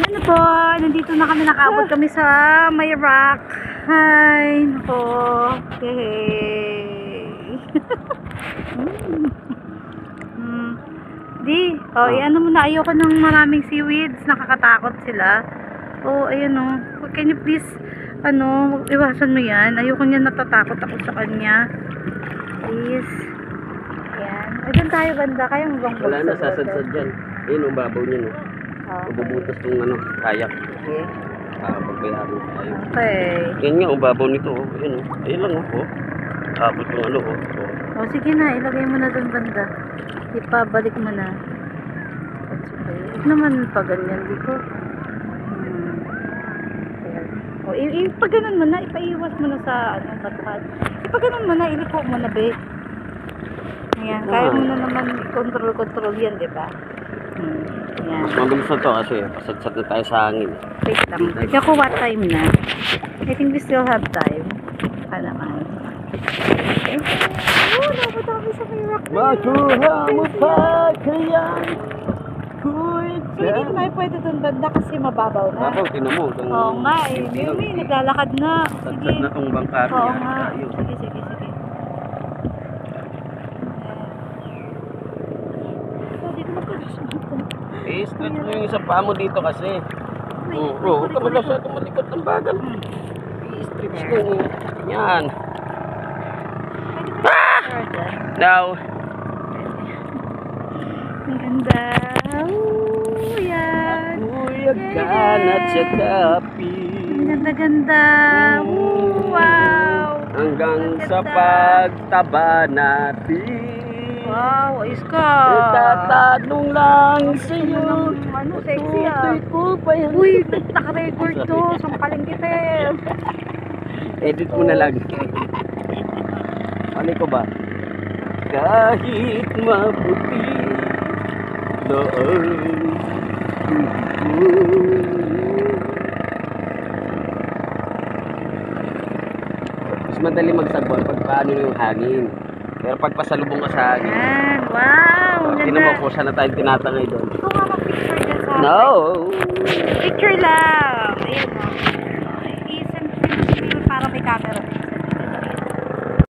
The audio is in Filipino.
Ano po, nandito na kami, nakaabot kami sa may rock. Hi, nako. Hey. Di, oh, ano mo na, ayoko ng maraming seaweeds, nakakatakot sila. Oh, ayun oh. Can you please, iwasan mo yan. Ayoko niya, natatakot ako sa kanya. Please. Ayan. Ayun tayo banda, kaya mo bang wala na, sasadsad dyan. Ayun, ang babaw niya, no? Mabubutas ng kayak. Okay. Pagbayari tayo. Okay. Yan nga, ang babaw nito, oh. Ayun, oh. Ayun lang, oh. Abot yung oh. Oh, sige na, ilagay mo na doon banda. Ipabalik mo na. That's okay. Ito naman pa ganyan, di ko. Ayan. Oh, pag ganun mo na, ipaiwas mo na sa, batuhan. Pag ganun mo na, iliko mo na, be. Ayan, kaya mo na naman control yan, di ba? Ayan. Mabilis na to kasi pasadsad na tayo sa hangin. Wait lang. Kasi ako, what time na? I think we still have time. Naman. Okay. Oh, dapat kami sa may rock. Makuha mo pa kaya kuya. So, hindi na tayo pwede doon banda kasi mababaw na. Mabaw, tinan mo. Oo nga, may naglalakad na. Sige. Sadsad na tong bangka. Oo nga. Sige. Stretch mo yung isang paa mo dito kasi. Huwag ka masyado malikot ng bagal. I-stretch mo. Yan. Now. Ang ganda. Yan. Kuya ganat sa tapi. Ang ganda. Wow. Hanggang sa pagtaba natin. Wow, ayos ka. Tatanong lang sa'yo. Sexy ah. Uy, uy, naka-record to. Sampaling kita eh. Edit mo na lang. Ano ko ba? Kahit mabuti noon mas madali magsagwan pag paano yung hangin. Pero pag pasalubong ka sa hangin. Yan, wow. Tingnan mo kung saan na tayo tinatangay doon. Ito nga mag-picture dyan sa No! Picture lang. Ayan o. Isang para may camera.